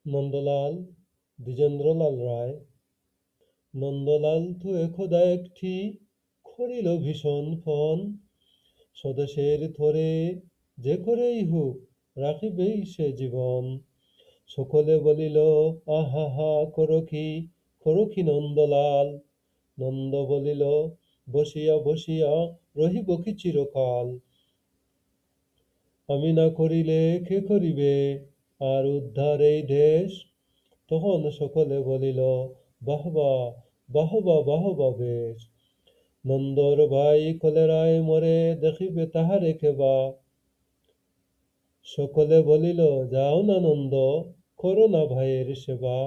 নন্দলাল দ্বিজেন্দ্রলাল রায়। নন্দলাল তো একদা একটি করিল ভীষণ ফন, স্বদেশের থরে যে করেই হোক রাখিবেই সে জীবন। সকলে বলিল আহা হা করো কি নন্দলাল। নন্দ বলিল বসিয়া বসিয়া রহিব কি চিরকাল। আমি না করিলে কে করিবে আর উদ্ধার এই দেশ। তখন সকলে বলিল বাহবা বাহবা বাহবা বেশ। নন্দর ভাই কলেরায় মরে দেখিবে তাহারে কেবা। সকলে বলিল যাও না নন্দ, করো না ভাইয়ের সেবা।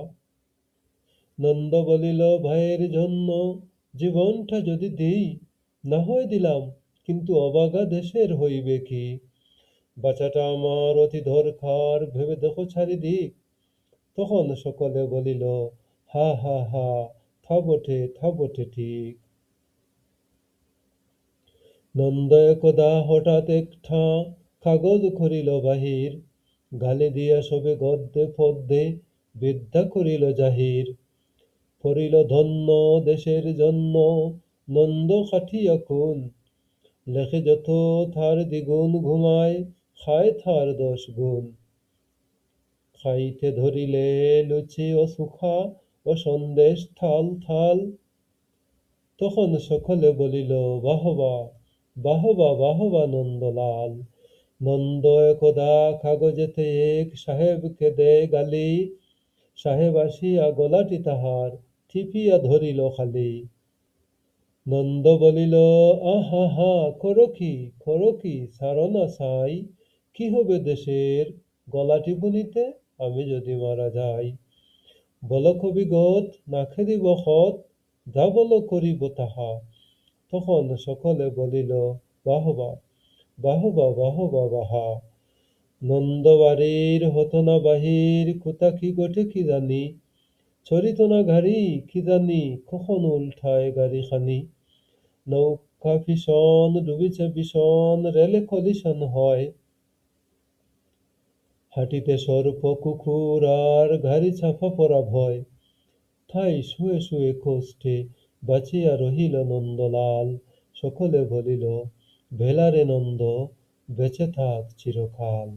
নন্দ বলিল ভাইয়ের জন্য জীবনটা যদি দিই, না হয় দিলাম, কিন্তু অবাগা দেশের হইবে কি। বাঁচাটা আমার অতি দরকার, ভেবে দেখো চারিদিক। তখন সকলে বলিল হা হা হা, থা বটে ঠিক। নন্দ একদা হঠাৎ একটা কাগজ করিল বাহির, গালি দিয়া সবে গদ্যে পদ্যে বিদ্যা করিল জাহির। পড়িল ধন্য দেশের জন্য নন্দ খাটিয়া খুন, লেখে যত তার দ্বিগুণ, ঘুমায় খায় তার 10 গুণ। খাইতে ধরিলে লুচি ও সুখা ও সন্দেশ থাল থাল। তখন সকলে বলিল বাহবা বাহবা বাহবা নন্দলাল। নন্দ একদা কাগজেতে এক সাহেবকে দেয় গালি, সাহেব আসিয়া গলাটি তাহার টিপিয়া ধরিল খালি। নন্দ বলিল আহা হা, করো কি ছাড়ো না ছাই। কি হবে দেশের গলা টিপুনিতে আমি যদি মারা যাই। বল কবিগত নাখে দিব খত, যা বল করিব তাহা। তখন সকলে বলিল বাহবা বাহবা বাহবা বাহা। নন্দ বাড়ির হতো না বাহির, কোথা কি গোটে কি জানি। চরিত না গাড়ি কি জানি, কখন উল্টায় গাড়ি খানি। নৌকা ভীষণ ডুবিছে ভীষণ, রেলে কলিশন হয়। হাঁটিতে সর্প কুকুর আর গাড়ি চাপা পড়া ভয়। তাই শুয়ে শুয়ে কষ্টে বাঁচিয়া রহিল নন্দলাল। সকলে বলিল ভেলারে নন্দ, বেঁচে থাক চিরকাল।